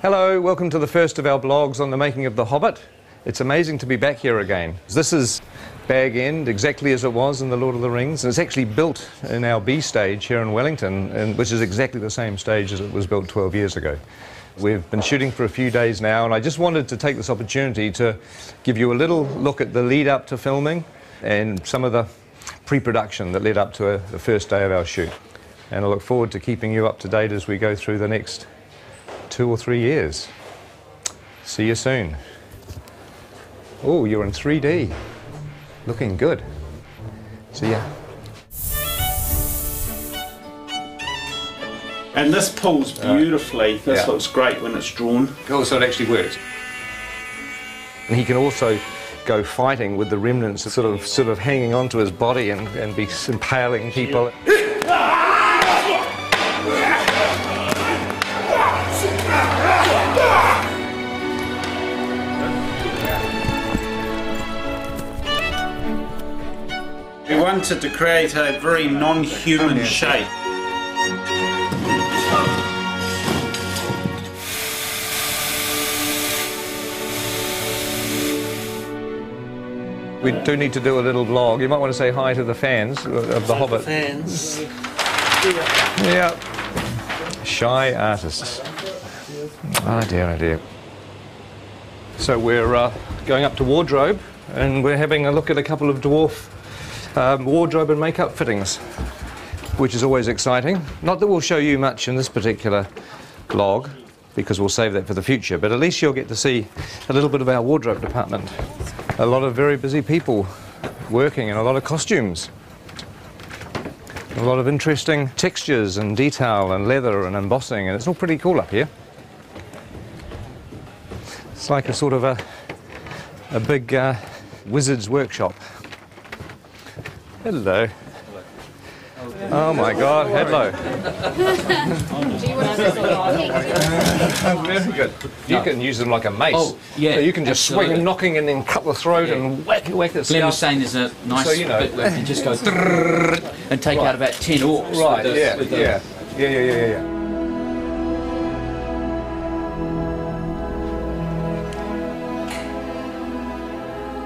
Hello, welcome to the first of our blogs on the making of The Hobbit. It's amazing to be back here again. This is Bag End, exactly as it was in The Lord of the Rings, and it's actually built in our B stage here in Wellington, which is exactly the same stage as it was built 12 years ago. We've been shooting for a few days now, and I just wanted to take this opportunity to give you a little look at the lead up to filming and some of the pre-production that led up to the first day of our shoot. And I look forward to keeping you up to date as we go through the next 2 or 3 years. See you soon. Oh, you're in 3D. Looking good. See ya. And this pulls beautifully. This looks great when it's drawn. Oh, so it actually works. And he can also go fighting with the remnants sort of hanging onto his body and be impaling people. We wanted to create a very non-human shape. We do need to do a little vlog. You might want to say hi to the fans of The Hobbit. Fans. Yeah. Shy artists. Oh dear, oh dear. So we're going up to wardrobe, and we're having a look at a couple of dwarf wardrobe and makeup fittings, which is always exciting. Not that we'll show you much in this particular vlog, because we'll save that for the future, but at least you'll get to see a little bit of our wardrobe department. A lot of very busy people working in a lot of costumes. A lot of interesting textures and detail and leather and embossing, and it's all pretty cool up here. It's like a sort of a big wizard's workshop. Hello. Oh my God, hello. Very good. You can use them like a mace. Oh, yeah. So you can just swing and knocking and then cut the throat and whack it. Glenn was saying there's a nice bit where you can just go and take out about 10 orcs. Right, yeah.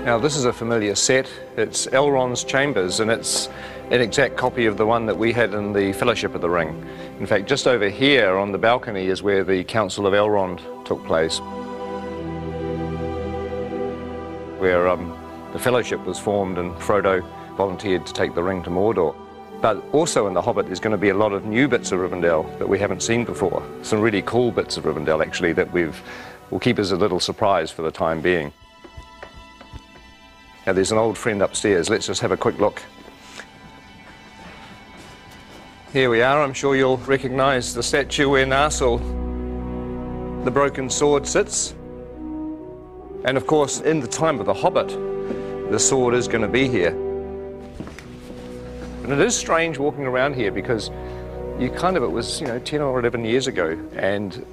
Now this is a familiar set. It's Elrond's chambers, and it's an exact copy of the one that we had in the Fellowship of the Ring. In fact, just over here on the balcony is where the Council of Elrond took place, where the Fellowship was formed and Frodo volunteered to take the ring to Mordor. But also in The Hobbit there's going to be a lot of new bits of Rivendell that we haven't seen before. Some really cool bits of Rivendell actually that we'll keep as a little surprise for the time being. Now there's an old friend upstairs. Let's just have a quick look. Here we are. I'm sure you'll recognise the statue where Narsil, the broken sword, sits. And of course, in the time of The Hobbit, the sword is going to be here. And it is strange walking around here because it was, 10 or 11 years ago, and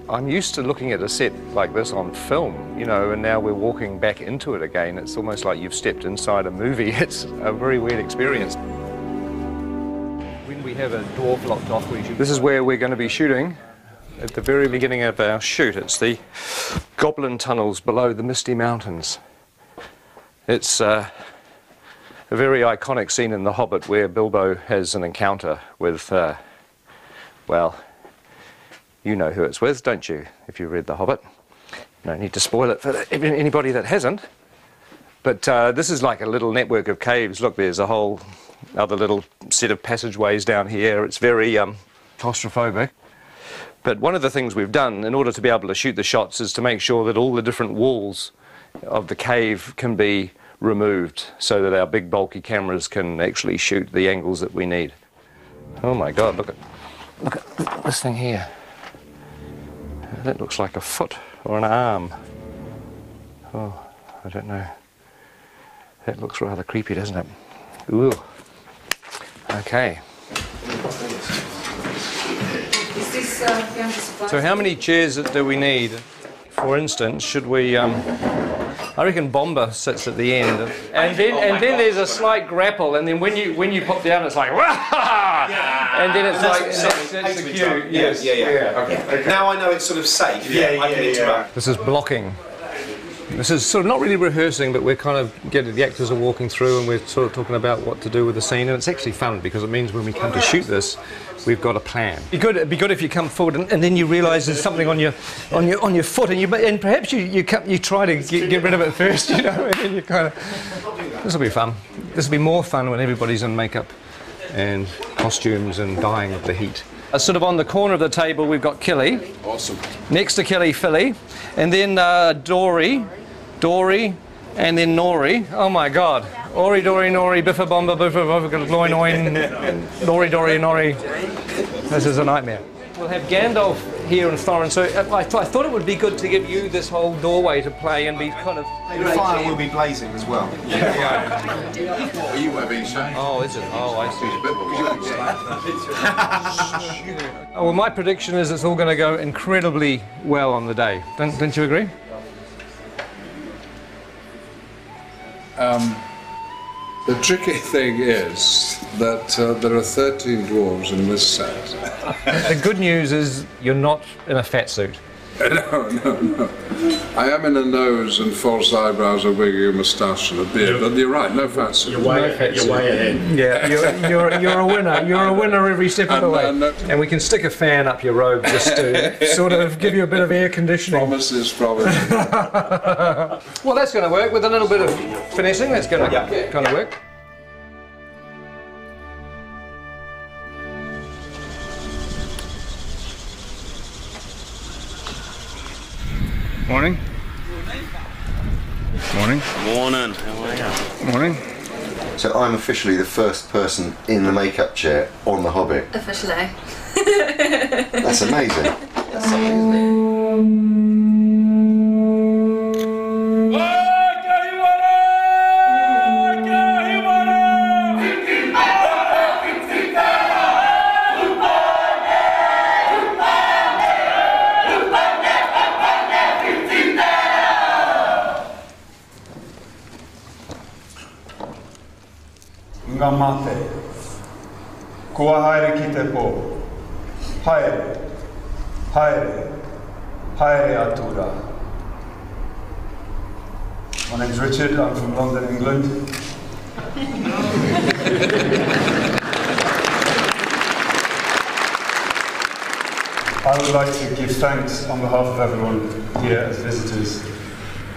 I'm used to looking at a set like this on film, and now we're walking back into it again. It's almost like you've stepped inside a movie. It's a very weird experience. When we have a dwarf locked off, this is where we're going to be shooting at the very beginning of our shoot. It's the Goblin tunnels below the Misty Mountains. It's a very iconic scene in The Hobbit where Bilbo has an encounter with, well, you know who it's with, don't you, if you read The Hobbit? No need to spoil it for anybody that hasn't. But this is like a little network of caves. Look, there's a whole other little set of passageways down here. It's very claustrophobic. But one of the things we've done in order to be able to shoot the shots is to make sure that all the different walls of the cave can be removed so that our big bulky cameras can actually shoot the angles that we need. Oh my God, look at this thing here. That looks like a foot or an arm. Oh, I don't know. That looks rather creepy, doesn't it? Ooh. Okay. So how many chairs do we need? For instance, should we... I reckon Bomber sits at the end, and then there's a slight grapple, and then when you pop down, it's like, and then it's like That's the cue. Yes. Okay. Now I know it's sort of safe. I can interrupt. This is blocking. This is sort of not really rehearsing, but we're kind of the actors are walking through and we're sort of talking about what to do with the scene, and it's actually fun because it means when we come to shoot this, we've got a plan. It'd be good if you come forward and then you realise there's something on your foot, and perhaps you try to get rid of it first, you know, and then you kind of. This will be fun. This will be more fun when everybody's in makeup and costumes and dying of the heat. Sort of on the corner of the table, we've got Killy. Awesome. Next to Killy, Philly, and then Dory, and then Nori. Oh my God! Ori, Dory, Nori, Biffa, Bomba, Biffa, Gloin, Oin, Nori, Dory, Nori. This is a nightmare. We'll have Gandalf here and Thorin, so I thought it would be good to give you this whole doorway to play and be kind of... The fire will be blazing as well. What are you webbing, sir? Oh, is it? Oh, I see. Oh, well, my prediction is it's all going to go incredibly well on the day. Don't you agree? The tricky thing is that there are 13 dwarves in this set. The good news is you're not in a fat suit. No. I am in a nose and false eyebrows, a wig, a moustache and a beard, but you're right, no fat suit. You're way ahead. Yeah, you're a winner. You're a winner every step of the way. And we can stick a fan up your robe just to sort of give you a bit of air conditioning. Promises. Well, that's going to work with a little bit of finessing. That's going to kind of work. Morning. Morning. Morning. How are you? Morning. So I'm officially the first person in the makeup chair on The Hobbit. Officially. That's amazing. That's amazing. Ngamate. Kua haere ki te pō. Haere. Haere. Haere atura. My name's Richard, I'm from London, England. I would like to give thanks on behalf of everyone here as visitors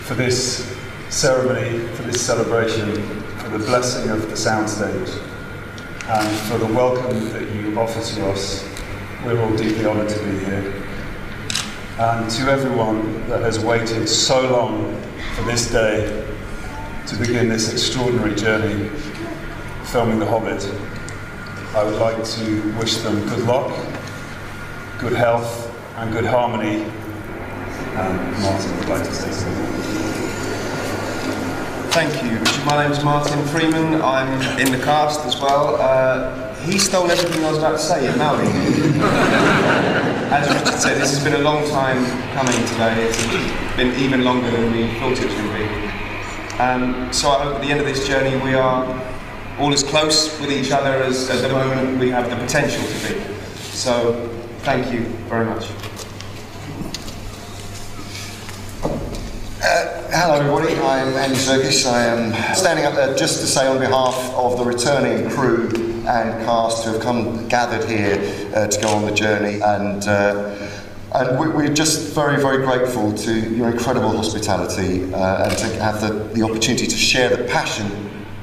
for this ceremony, for this celebration, for the blessing of the soundstage, and for the welcome that you offer to us. We're all deeply honoured to be here. And to everyone that has waited so long for this day to begin this extraordinary journey filming The Hobbit, I would like to wish them good luck, good health and good harmony. And Martin would like to say something. Thank you, Richard. My name's Martin Freeman. I'm in the cast as well. He stole everything I was about to say in Maori. As Richard said, this has been a long time coming today. It's been even longer than we thought it was going to be. So I hope at the end of this journey we are all as close with each other as at the moment we have the potential to be. So thank you very much. Hello everybody, I'm Andy Serkis. I am standing up there just to say on behalf of the returning crew and cast who have gathered here to go on the journey, and we're just very, very grateful to your incredible hospitality and to have the opportunity to share the passion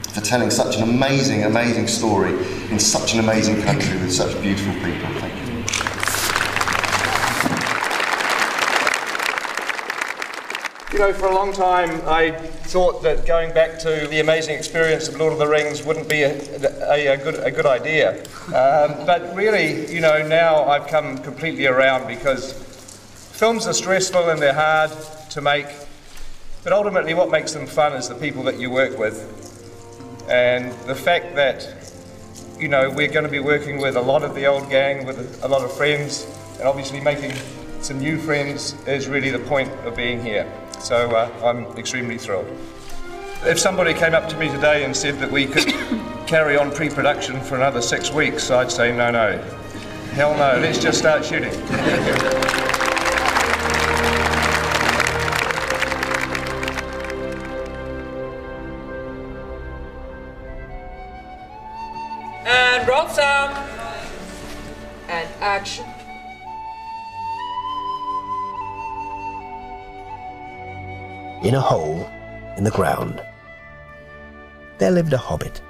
for telling such an amazing, amazing story in such an amazing country with such beautiful people. Thank you. You know, for a long time I thought that going back to the amazing experience of Lord of the Rings wouldn't be a good idea. But really, you know, now I've come completely around, because films are stressful and they're hard to make, but ultimately what makes them fun is the people that you work with. And the fact that, you know, we're going to be working with a lot of the old gang, with a lot of friends, and obviously making some new friends is really the point of being here. So I'm extremely thrilled. If somebody came up to me today and said that we could carry on pre-production for another 6 weeks, I'd say no. Hell no, let's just start shooting. And roll sound. And action. In a hole in the ground, there lived a hobbit.